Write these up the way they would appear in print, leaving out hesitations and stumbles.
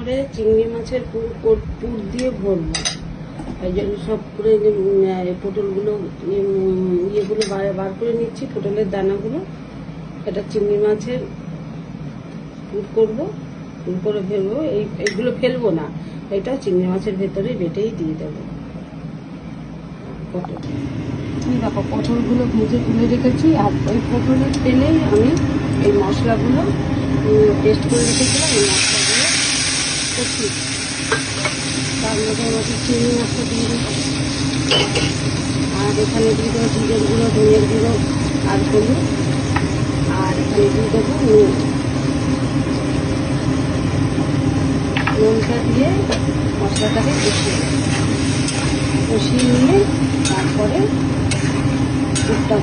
করে চিংড়ি মাছের পুর দিয়ে ভরবো। এই জন্য সব করে পটলগুলো ইয়েগুলো বার করে নিচ্ছি, পটলের দানাগুলো। এটা চিংড়ি মাছের পুর করবো, পুর করে ফেলবো। এইগুলো ফেলবো না, এটা চিংড়ি মাছের ভেতরে বেটেই দিয়ে দেবো। পটল দেখো, পটলগুলো ভেজে তুলে রেখেছি। আর ওই পটলের তেলেই আমি এই মশলাগুলো পেস্ট করে রেখেছিলাম, এই মশলাগুলো করছি। তার মধ্যে চিংড়ি মাছটা দিয়ে দেবো। আর এখানে দিয়ে দেবো জিরের গুঁড়ো, ধনের গুঁড়ো আর হলুদ। আর এখানে দিয়ে দেবো নুন। নুনটা দিয়ে মশলাটাকে কষিয়ে নিয়ে তারপরে পুরটা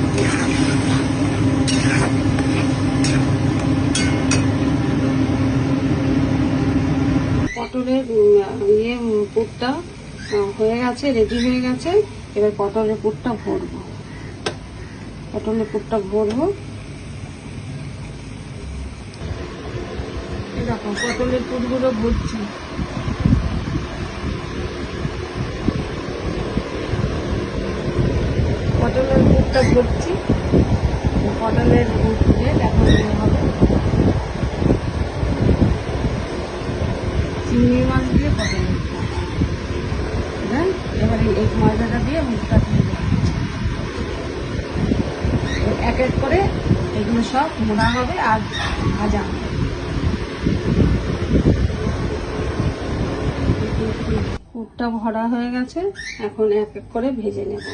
পটলের পুরটা হয়ে গেছে, রেডি হয়ে গেছে। এবার পটলের পুরটা ভরবো। দেখো, পটলের পুরগুলো ভরছি। পটলের পুরটা ভরছি। পটলের পুরে দেখো হবে চিংড়ি মাছ দিয়ে পটলের পুর। এবার এই ময়দাটা দিয়ে মুখটা দিয়ে দেবো। এক এক করে এগুলো সব মোড়া হবে আর ভাজা হবে। পুরটা ভরা হয়ে গেছে, এখন এক এক করে ভেজে নেব।